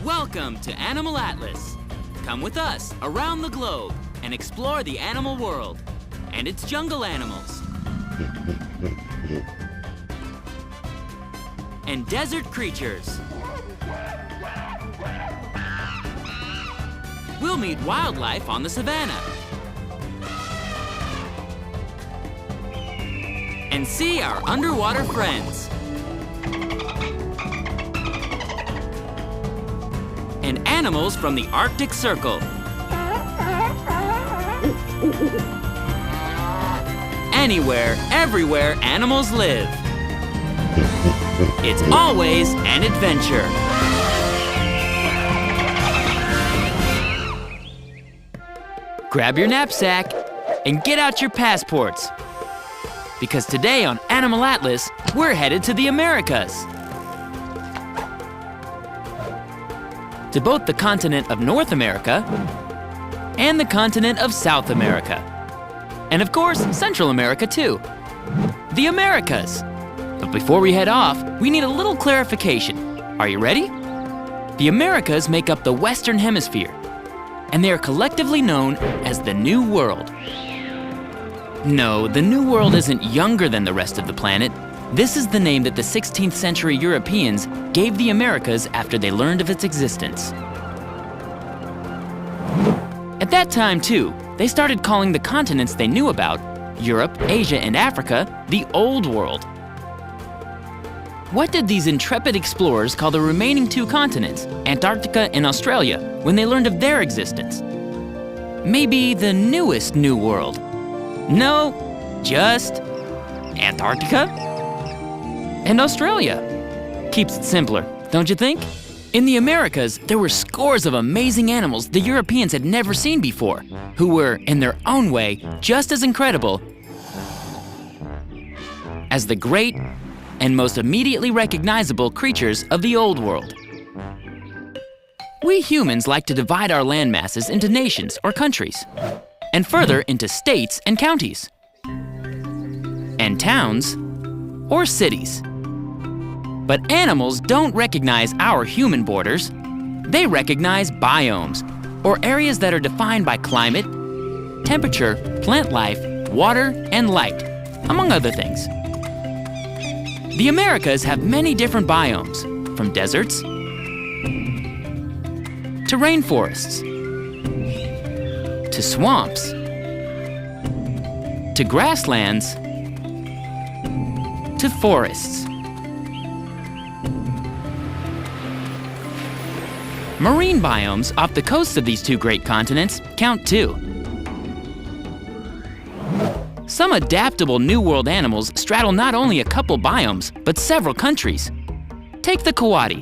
Welcome to Animal Atlas. Come with us around the globe and explore the animal world and its jungle animals and desert creatures. We'll meet wildlife on the savannah and see our underwater friends. And animals from the Arctic Circle. Anywhere, everywhere animals live. It's always an adventure. Grab your knapsack and get out your passports. Because today on Animal Atlas, we're headed to the Americas. To both the continent of North America and the continent of South America. And of course, Central America too. The Americas. But before we head off, we need a little clarification. Are you ready? The Americas make up the Western Hemisphere, and they are collectively known as the New World. No, the New World isn't younger than the rest of the planet. This is the name that the 16th century Europeans gave the Americas after they learned of its existence. At that time, too, they started calling the continents they knew about, Europe, Asia, and Africa, the Old World. What did these intrepid explorers call the remaining two continents, Antarctica and Australia, when they learned of their existence? Maybe the newest New World? No, just Antarctica and Australia. Keeps it simpler, don't you think? In the Americas, there were scores of amazing animals the Europeans had never seen before, who were, in their own way, just as incredible as the great and most immediately recognizable creatures of the Old World. We humans like to divide our land masses into nations or countries, and further into states and counties, and towns or cities. But animals don't recognize our human borders. They recognize biomes, or areas that are defined by climate, temperature, plant life, water, and light, among other things. The Americas have many different biomes, from deserts to rainforests, to swamps, to grasslands, to forests. Marine biomes off the coasts of these two great continents count too. Some adaptable New World animals straddle not only a couple biomes, but several countries. Take the coati.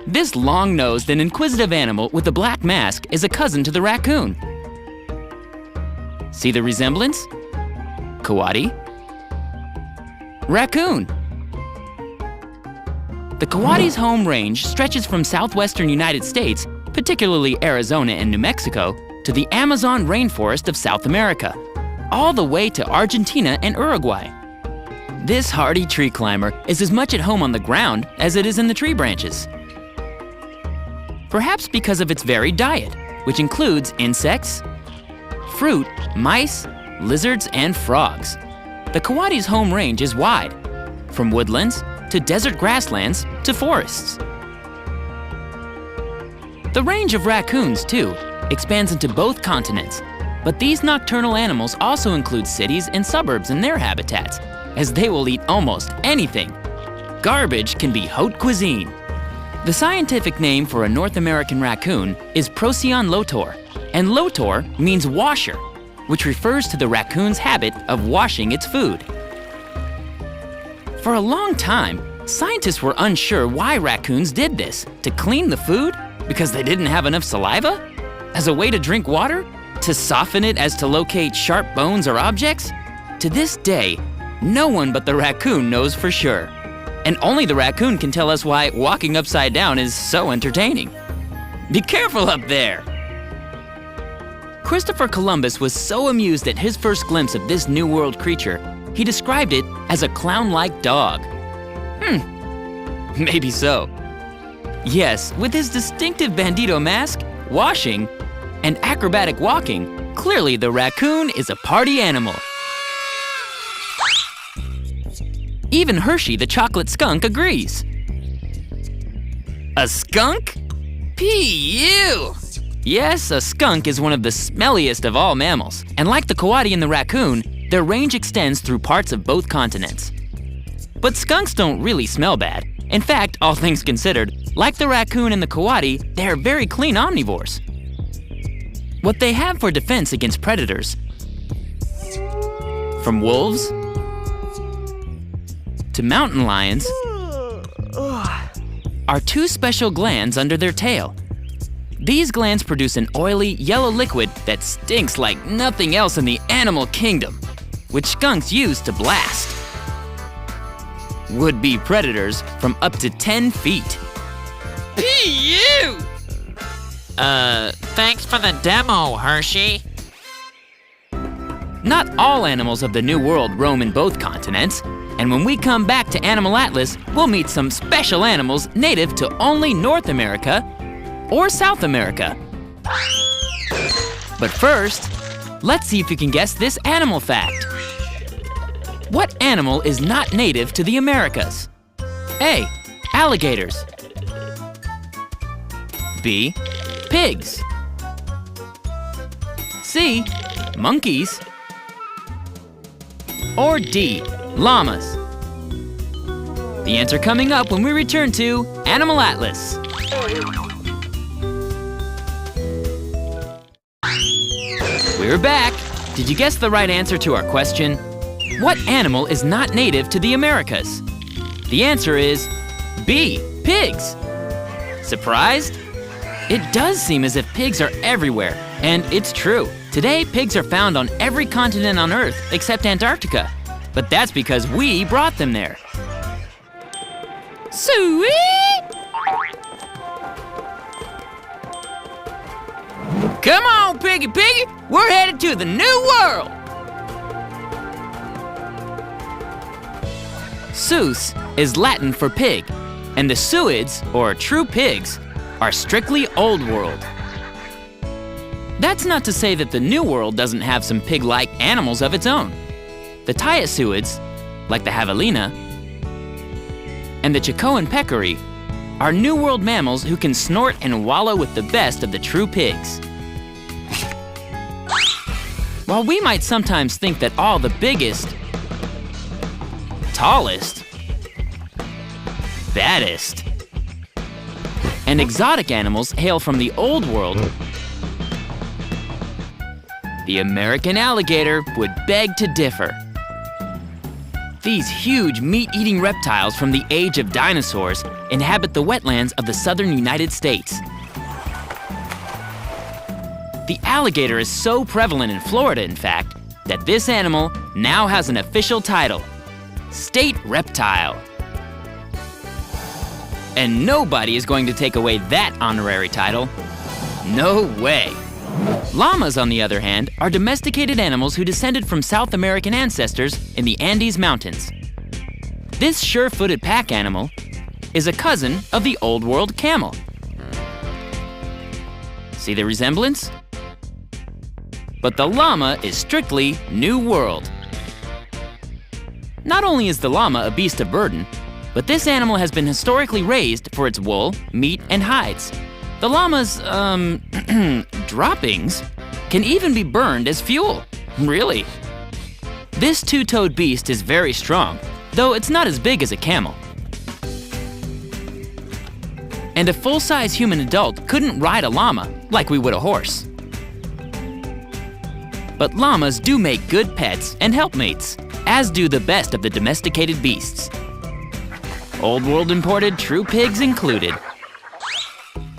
This long-nosed and inquisitive animal with a black mask is a cousin to the raccoon. See the resemblance? Coati. Raccoon. The coati's home range stretches from southwestern United States, particularly Arizona and New Mexico, to the Amazon rainforest of South America, all the way to Argentina and Uruguay. This hardy tree climber is as much at home on the ground as it is in the tree branches. Perhaps because of its varied diet, which includes insects, fruit, mice, lizards, and frogs. The coati's home range is wide, from woodlands to desert grasslands to forests. The range of raccoons, too, expands into both continents, but these nocturnal animals also include cities and suburbs in their habitats, as they will eat almost anything. Garbage can be haute cuisine. The scientific name for a North American raccoon is Procyon lotor, and lotor means washer, which refers to the raccoon's habit of washing its food. For a long time, scientists were unsure why raccoons did this. To clean the food? Because they didn't have enough saliva? As a way to drink water? To soften it as to locate sharp bones or objects? To this day, no one but the raccoon knows for sure. And only the raccoon can tell us why walking upside down is so entertaining. Be careful up there! Christopher Columbus was so amused at his first glimpse of this New World creature, he described it as a clown-like dog. Maybe so. Yes, with his distinctive bandito mask, washing, and acrobatic walking, clearly the raccoon is a party animal. Even Hershey the chocolate skunk agrees. A skunk? P.U. Yes, a skunk is one of the smelliest of all mammals, and like the coati and the raccoon, their range extends through parts of both continents. But skunks don't really smell bad. In fact, all things considered, like the raccoon and the coati, they are very clean omnivores. What they have for defense against predators, from wolves to mountain lions, are two special glands under their tail. These glands produce an oily, yellow liquid that stinks like nothing else in the animal kingdom, which skunks use to blast would-be predators from up to 10 feet. P.U. Thanks for the demo, Hershey. Not all animals of the New World roam in both continents, and when we come back to Animal Atlas, we'll meet some special animals native to only North America or South America. But first, let's see if you can guess this animal fact. What animal is not native to the Americas? A. Alligators. B. Pigs. C. Monkeys. Or D. Llamas. The answer coming up when we return to Animal Atlas. We're back. Did you guess the right answer to our question? What animal is not native to the Americas? The answer is B. Pigs. Surprised? It does seem as if pigs are everywhere, and it's true. Today, pigs are found on every continent on Earth except Antarctica. But that's because we brought them there. Sweet! Come on, Piggy Piggy! We're headed to the New World! Sus is Latin for pig, and the Suids, or true pigs, are strictly Old World. That's not to say that the New World doesn't have some pig-like animals of its own. The Tayasuids, like the javelina, and the Chicoan peccary, are New World mammals who can snort and wallow with the best of the true pigs. While we might sometimes think that all the biggest, tallest, baddest, and exotic animals hail from the Old World, the American alligator would beg to differ. These huge meat-eating reptiles from the age of dinosaurs inhabit the wetlands of the southern United States. The alligator is so prevalent in Florida, in fact, that this animal now has an official title, State Reptile. And nobody is going to take away that honorary title. No way. Llamas, on the other hand, are domesticated animals who descended from South American ancestors in the Andes Mountains. This sure-footed pack animal is a cousin of the Old World camel. See the resemblance? But the llama is strictly New World. Not only is the llama a beast of burden, but this animal has been historically raised for its wool, meat, and hides. The llama's, droppings can even be burned as fuel. Really? This two-toed beast is very strong, though it's not as big as a camel. And a full-size human adult couldn't ride a llama like we would a horse. But llamas do make good pets and helpmates, as do the best of the domesticated beasts. Old World imported true pigs included.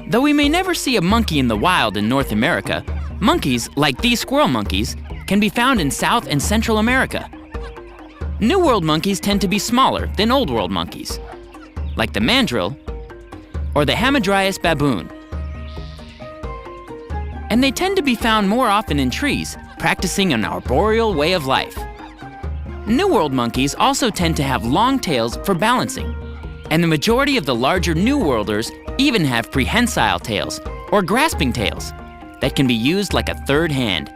Though we may never see a monkey in the wild in North America, monkeys, like these squirrel monkeys, can be found in South and Central America. New World monkeys tend to be smaller than Old World monkeys, like the mandrill or the Hamadryas baboon. And they tend to be found more often in trees, practicing an arboreal way of life. New World monkeys also tend to have long tails for balancing, And the majority of the larger New Worlders even have prehensile tails, or grasping tails, that can be used like a third hand.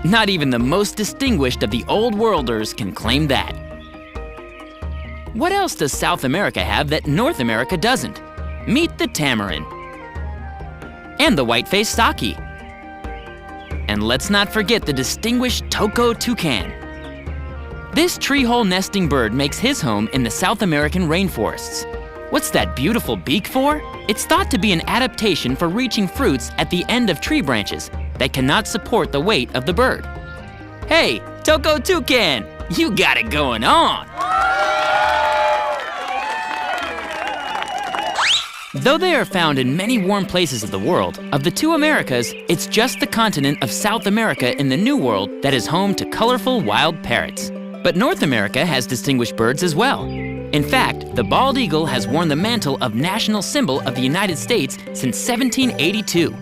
Not even the most distinguished of the Old Worlders can claim that. What else does South America have that North America doesn't? Meet the tamarin. And the white-faced saki. And let's not forget the distinguished Toko toucan. This tree-hole nesting bird makes his home in the South American rainforests. What's that beautiful beak for? It's thought to be an adaptation for reaching fruits at the end of tree branches that cannot support the weight of the bird. Hey, Toko toucan, you got it going on! Though they are found in many warm places of the world, of the two Americas, it's just the continent of South America in the New World that is home to colorful wild parrots. But North America has distinguished birds as well. In fact, the bald eagle has worn the mantle of national symbol of the United States since 1782.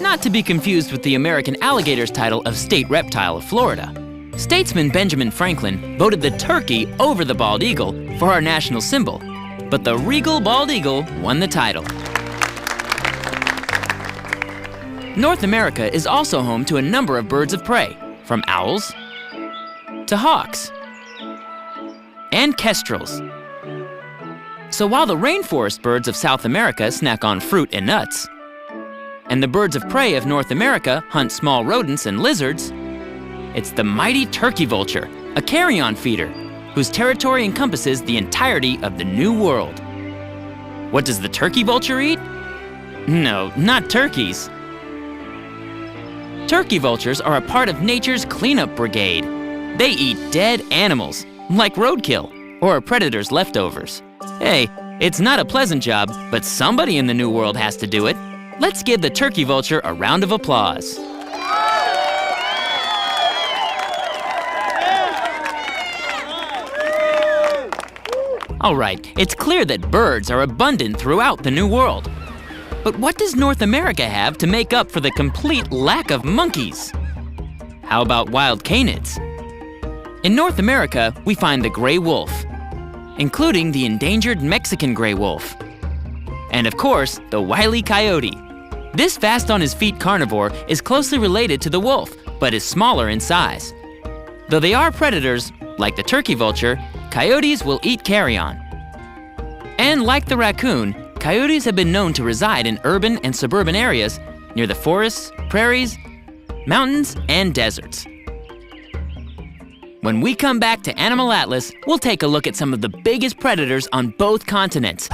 Not to be confused with the American alligator's title of state reptile of Florida. Statesman Benjamin Franklin voted the turkey over the bald eagle for our national symbol, but the regal bald eagle won the title. North America is also home to a number of birds of prey, from owls to hawks and kestrels. So while the rainforest birds of South America snack on fruit and nuts, and the birds of prey of North America hunt small rodents and lizards, it's the mighty turkey vulture, a carrion feeder, whose territory encompasses the entirety of the New World. What does the turkey vulture eat? No, not turkeys. Turkey vultures are a part of nature's cleanup brigade. They eat dead animals, like roadkill, or a predator's leftovers. Hey, it's not a pleasant job, but somebody in the New World has to do it. Let's give the turkey vulture a round of applause. All right, it's clear that birds are abundant throughout the New World. But what does North America have to make up for the complete lack of monkeys? How about wild canids? In North America, we find the gray wolf, including the endangered Mexican gray wolf. And of course, the wily coyote. This fast-on-his-feet carnivore is closely related to the wolf, but is smaller in size. Though they are predators, like the turkey vulture, coyotes will eat carrion. And like the raccoon, coyotes have been known to reside in urban and suburban areas near the forests, prairies, mountains, and deserts. When we come back to Animal Atlas, we'll take a look at some of the biggest predators on both continents.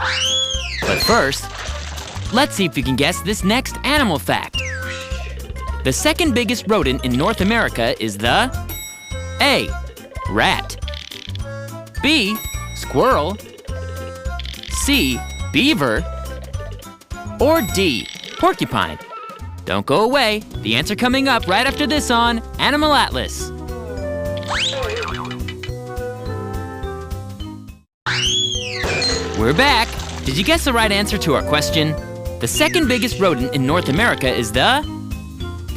But first, let's see if you can guess this next animal fact. The second biggest rodent in North America is the A. Rat, B. Squirrel, C. Beaver, or D. Porcupine. Don't go away. The answer coming up right after this on Animal Atlas. We're back. Did you guess the right answer to our question? The second biggest rodent in North America is the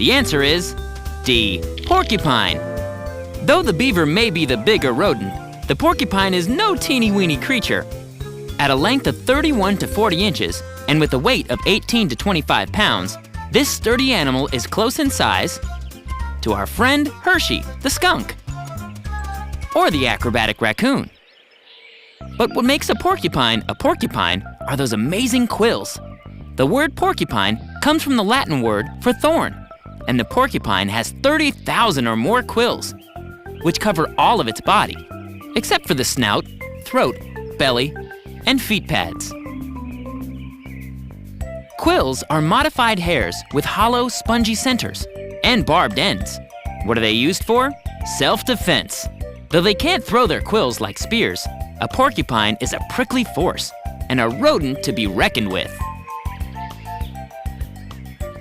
answer is D. Porcupine. Though the beaver may be the bigger rodent, the porcupine is no teeny-weeny creature. At a length of 31 to 40 inches, and with a weight of 18 to 25 pounds, this sturdy animal is close in size to our friend Hershey, the skunk, or the acrobatic raccoon. But what makes a porcupine are those amazing quills. The word porcupine comes from the Latin word for thorn, and the porcupine has 30,000 or more quills, which cover all of its body, except for the snout, throat, belly, and feet pads. Quills are modified hairs with hollow, spongy centers and barbed ends. What are they used for? Self-defense. Though they can't throw their quills like spears, a porcupine is a prickly force and a rodent to be reckoned with.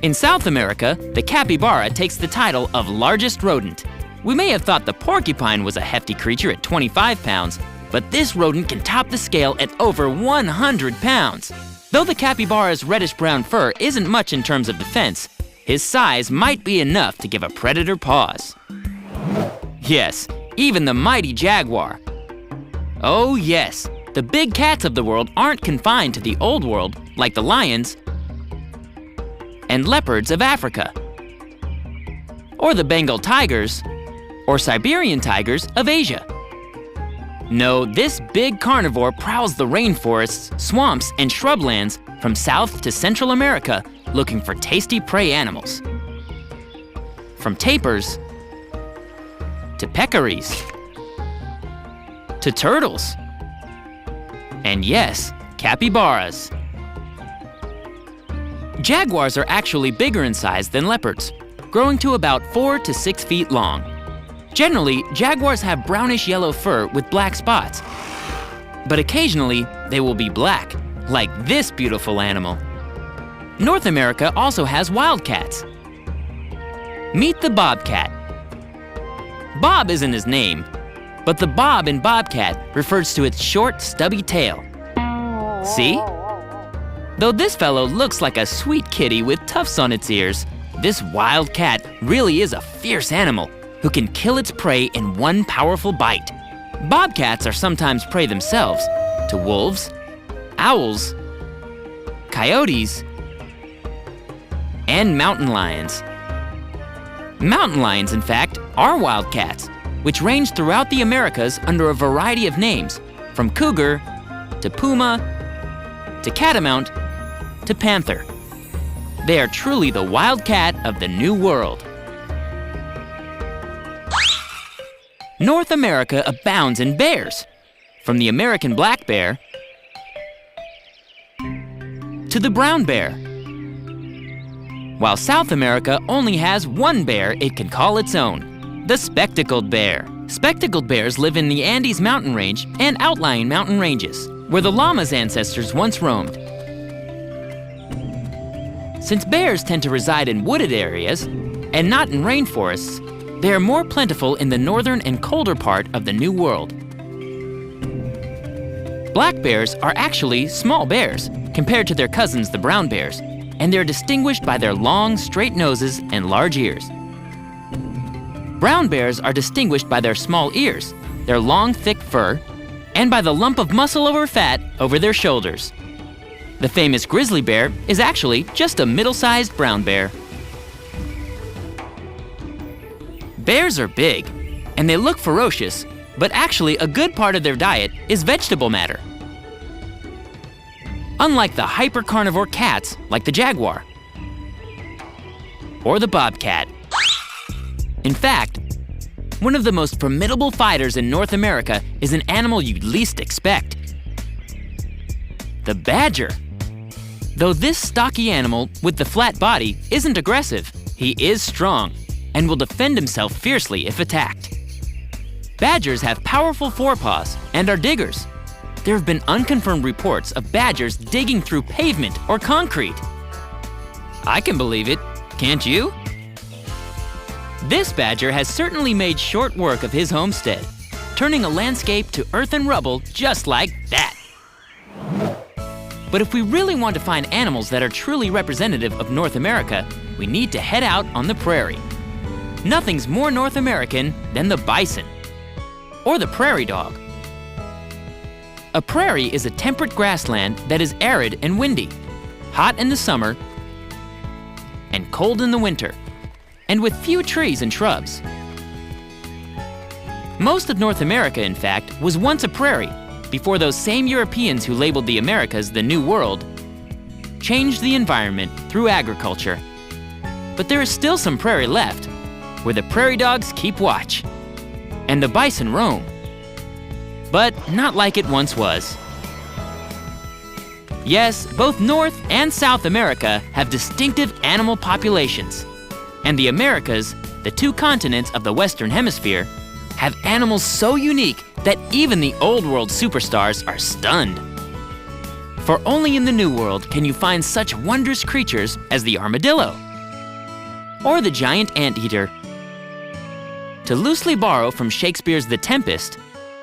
In South America, the capybara takes the title of largest rodent. We may have thought the porcupine was a hefty creature at 25 pounds, but this rodent can top the scale at over 100 pounds. Though the capybara's reddish-brown fur isn't much in terms of defense, his size might be enough to give a predator pause. Yes, even the mighty jaguar. Oh yes, the big cats of the world aren't confined to the Old World like the lions and leopards of Africa, or the Bengal tigers or Siberian tigers of Asia. No, this big carnivore prowls the rainforests, swamps, and shrublands from South to Central America looking for tasty prey animals. From tapirs to peccaries to turtles, and yes, capybaras. Jaguars are actually bigger in size than leopards, growing to about 4 to 6 feet long. Generally, jaguars have brownish-yellow fur with black spots, but occasionally they will be black, like this beautiful animal. North America also has wildcats. Meet the bobcat. Bob isn't his name, but the bob in bobcat refers to its short, stubby tail. See? Though this fellow looks like a sweet kitty with tufts on its ears, this wild cat really is a fierce animal who can kill its prey in one powerful bite. Bobcats are sometimes prey themselves to wolves, owls, coyotes, and mountain lions. Mountain lions, in fact, are wildcats, which range throughout the Americas under a variety of names, from cougar to puma to catamount to panther. They are truly the wild cat of the New World. North America abounds in bears, from the American black bear to the brown bear, while South America only has one bear it can call its own, the spectacled bear. Spectacled bears live in the Andes mountain range and outlying mountain ranges, where the llama's ancestors once roamed. Since bears tend to reside in wooded areas and not in rainforests, they are more plentiful in the northern and colder part of the New World. Black bears are actually small bears compared to their cousins, the brown bears, and they're distinguished by their long, straight noses and large ears. Brown bears are distinguished by their small ears, their long, thick fur, and by the lump of muscle over fat over their shoulders. The famous grizzly bear is actually just a middle-sized brown bear. Bears are big, and they look ferocious, but actually a good part of their diet is vegetable matter. Unlike the hyper-carnivore cats like the jaguar or the bobcat. In fact, one of the most formidable fighters in North America is an animal you'd least expect: the badger. Though this stocky animal with the flat body isn't aggressive, he is strong and will defend himself fiercely if attacked. Badgers have powerful forepaws and are diggers. There have been unconfirmed reports of badgers digging through pavement or concrete. I can believe it, can't you? This badger has certainly made short work of his homestead, turning a landscape to earth and rubble just like that. But if we really want to find animals that are truly representative of North America, we need to head out on the prairie. Nothing's more North American than the bison, or the prairie dog. A prairie is a temperate grassland that is arid and windy, hot in the summer, and cold in the winter, and with few trees and shrubs. Most of North America, in fact, was once a prairie before those same Europeans who labeled the Americas the New World changed the environment through agriculture. But there is still some prairie left, where the prairie dogs keep watch, and the bison roam. But not like it once was. Yes, both North and South America have distinctive animal populations, and the Americas, the two continents of the Western Hemisphere, have animals so unique that even the Old World superstars are stunned. For only in the New World can you find such wondrous creatures as the armadillo, or the giant anteater. To loosely borrow from Shakespeare's The Tempest,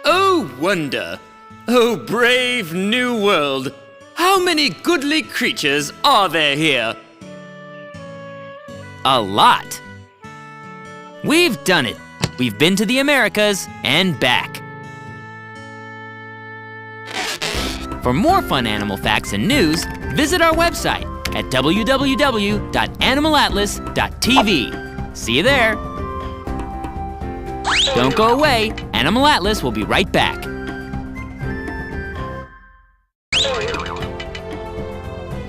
"Oh wonder, oh brave new world, how many goodly creatures are there here?" a lot. We've done it. We've been to the Americas and back. For more fun animal facts and news, visit our website at www.animalatlas.tv. See you there. Don't go away. Animal Atlas will be right back.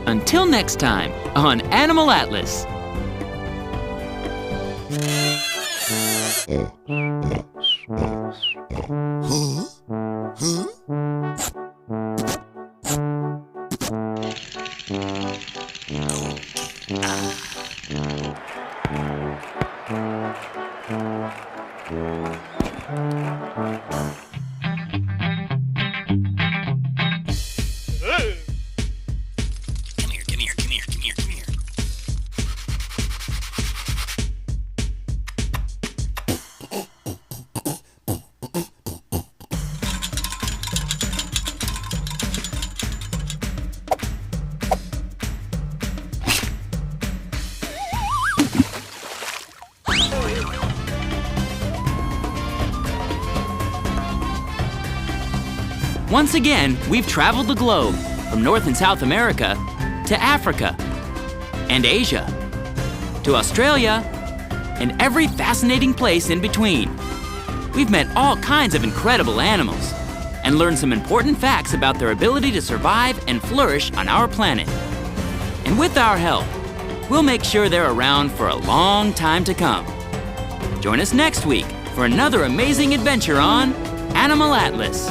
Until next time on Animal Atlas. Once again, we've traveled the globe from North and South America to Africa and Asia to Australia and every fascinating place in between. We've met all kinds of incredible animals and learned some important facts about their ability to survive and flourish on our planet. And with our help, we'll make sure they're around for a long time to come. Join us next week for another amazing adventure on Animal Atlas.